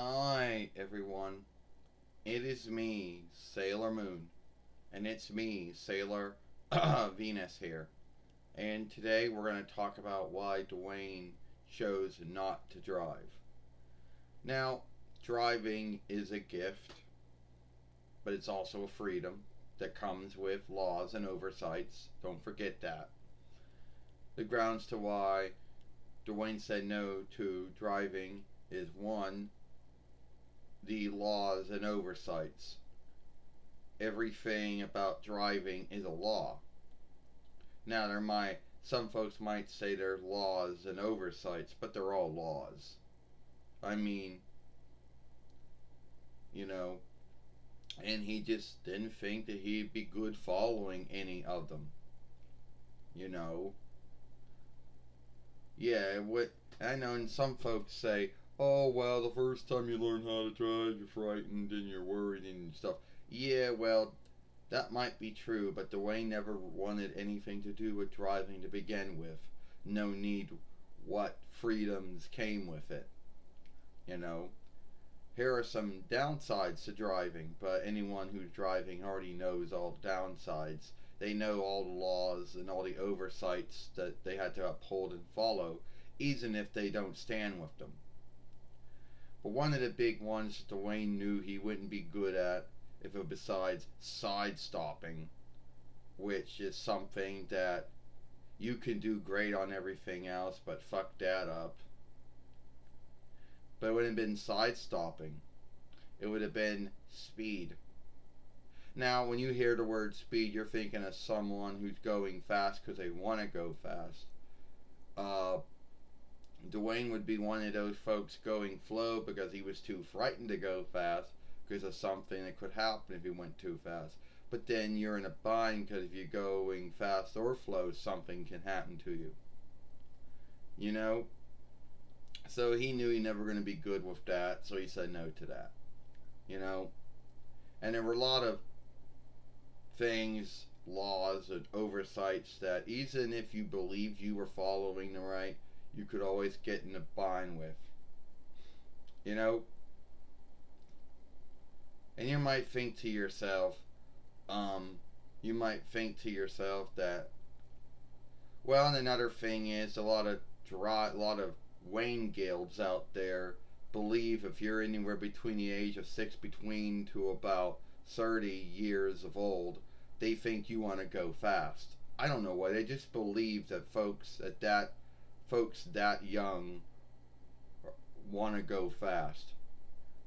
Hi, everyone. It is me, Sailor Moon, and it's me, Sailor Venus here. And today we're going to talk about why Duane chose not to drive. Now, driving is a gift, but it's also a freedom that comes with laws and oversights. Don't forget that. The grounds to why Duane said no to driving is one, the laws and oversights. Everything about driving is a law. Now some folks might say they're laws and oversights, but they're all laws. I mean, you know, and he just didn't think that he'd be good following any of them. You know, yeah. What I know, and some folks say, "Oh well, the first time you learn how to drive, you're frightened and you're worried and stuff." Yeah, well, that might be true, but Duane never wanted anything to do with driving to begin with. No need what freedoms came with it. You know, here are some downsides to driving, but anyone who's driving already knows all the downsides. They know all the laws and all the oversights that they had to uphold and follow, even if they don't stand with them. But one of the big ones Duane knew he wouldn't be good at, if it besides side stopping, which is something that you can do great on everything else, but fuck that up. But it would have been side stopping. It would have been speed. Now, when you hear the word speed, you're thinking of someone who's going fast because they want to go fast. Uh, Duane would be one of those folks going slow because he was too frightened to go fast because of something that could happen if he went too fast. But then you're in a bind because if you're going fast or slow, something can happen to you. You know? So he knew he never going to be good with that, so he said no to that. You know? And there were a lot of things, laws, and oversights that even if you believed you were following the right, you could always get in a bind with. You know? And you might think to yourself, that, well, and another thing is a lot of Wayne guilds out there believe if you're anywhere between the age of 6 between to about 30 years of old, they think you want to go fast. I don't know why. They just believe that folks that young want to go fast,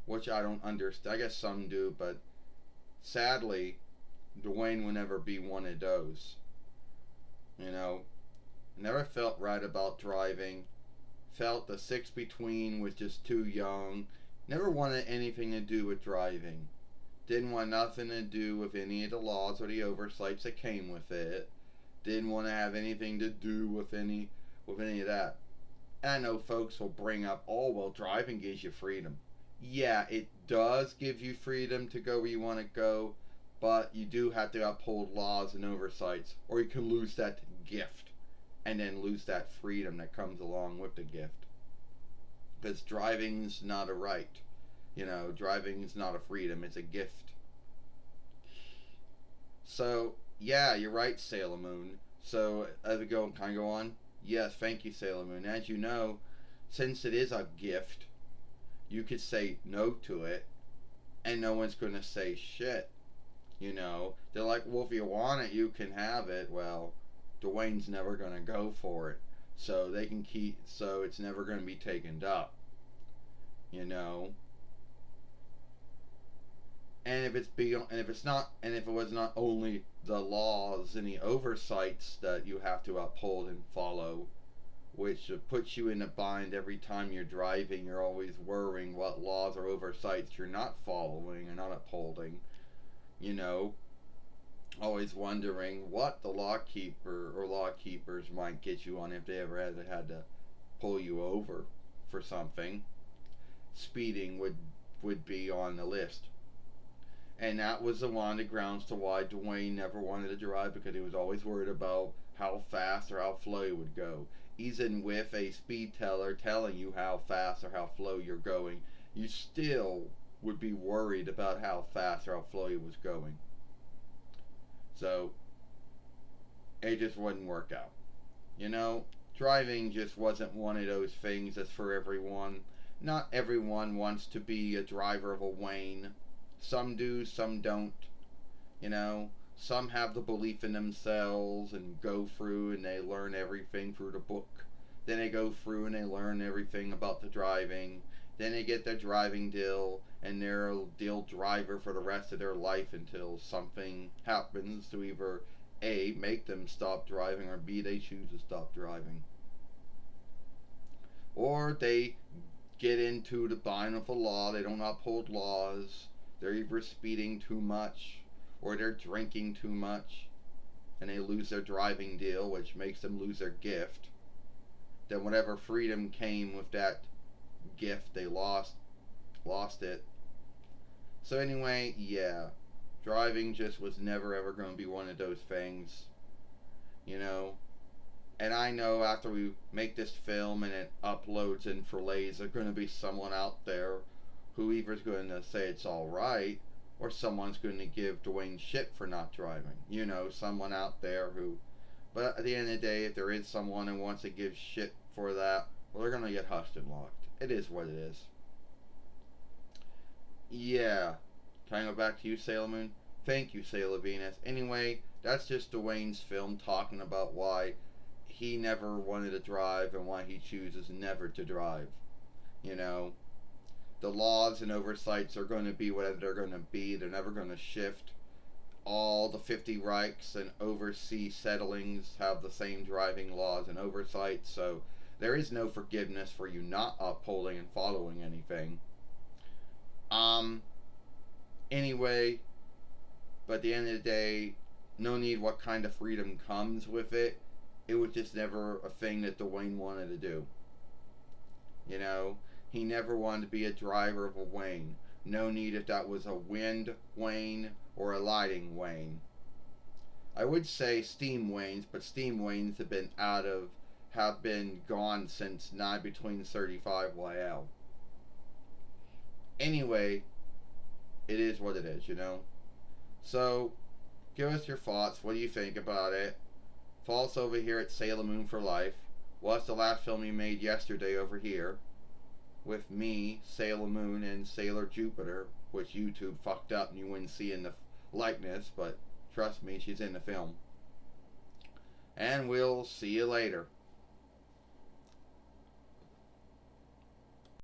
which I don't understand. I guess some do, but sadly, Duane will never be one of those. You know, never felt right about driving. Felt the 6 between was just too young. Never wanted anything to do with driving. Didn't want nothing to do with any of the laws or the oversights that came with it. Didn't want to have anything to do with any of that. And I know folks will bring up, oh well, driving gives you freedom. Yeah, it does give you freedom to go where you want to go, but you do have to uphold laws and oversights, or you can lose that gift and then lose that freedom that comes along with the gift. Because driving's not a right. You know, driving's not a freedom, it's a gift. So, yeah, you're right, Sailor Moon. So, as we go on, yes, thank you, Sailor Moon. As you know, since it is a gift, you could say no to it, and no one's going to say shit. You know, they're like, well, if you want it, you can have it. Well, Duane's never going to go for it, so it's never going to be taken up. You know, and if it was not only the laws and the oversights that you have to uphold and follow, which puts you in a bind every time you're driving. You're always worrying what laws or oversights you're not following or not upholding. You know, always wondering what the lawkeeper or lawkeepers might get you on if they ever had to pull you over for something. Speeding would be on the list. And that was one of the grounds to why Duane never wanted to drive, because he was always worried about how fast or how slow he would go. Even with a speed teller telling you how fast or how slow you're going, you still would be worried about how fast or how slow he was going. So it just wouldn't work out. You know, driving just wasn't one of those things that's for everyone. Not everyone wants to be a driver of a Wayne. Some do, some don't. You know, some have the belief in themselves and go through and they learn everything through the book. Then they go through and they learn everything about the driving. Then they get their driving deal and they're a deal driver for the rest of their life until something happens to either A, make them stop driving, or B, they choose to stop driving. Or they get into the bind of the law, they don't uphold laws, they're either speeding too much or they're drinking too much and they lose their driving deal, which makes them lose their gift. Then whatever freedom came with that gift, they lost it. So anyway, yeah, driving just was never ever going to be one of those things, you know. And I know after we make this film and it uploads and fillets, there's going to be someone out there who either is going to say it's all right, or someone's going to give Duane shit for not driving. You know, someone out there who. But at the end of the day, if there is someone who wants to give shit for that, well, they're going to get hushed and locked. It is what it is. Yeah. Can I go back to you, Sailor Moon? Thank you, Sailor Venus. Anyway, that's just Duane's film talking about why he never wanted to drive and why he chooses never to drive. You know, the laws and oversights are going to be whatever they're going to be. They're never going to shift. All the 50 Reichs and overseas settlings have the same driving laws and oversights, so there is no forgiveness for you not upholding and following anything. Um, anyway, but at the end of the day, no need what kind of freedom comes with it. It was just never a thing that Duane wanted to do. You know, he never wanted to be a driver of a Wayne. No need if that was a wind Wayne or a lighting Wayne. I would say steam Waynes, but steam Waynes have been gone since 9 between 35 YL. Anyway, it is what it is, you know. So, give us your thoughts. What do you think about it? False over here at Sailor Moon for Life. What's the last film you made yesterday over here? With me, Sailor Moon, and Sailor Jupiter, which YouTube fucked up and you wouldn't see in the likeness, but trust me, she's in the film. And we'll see you later.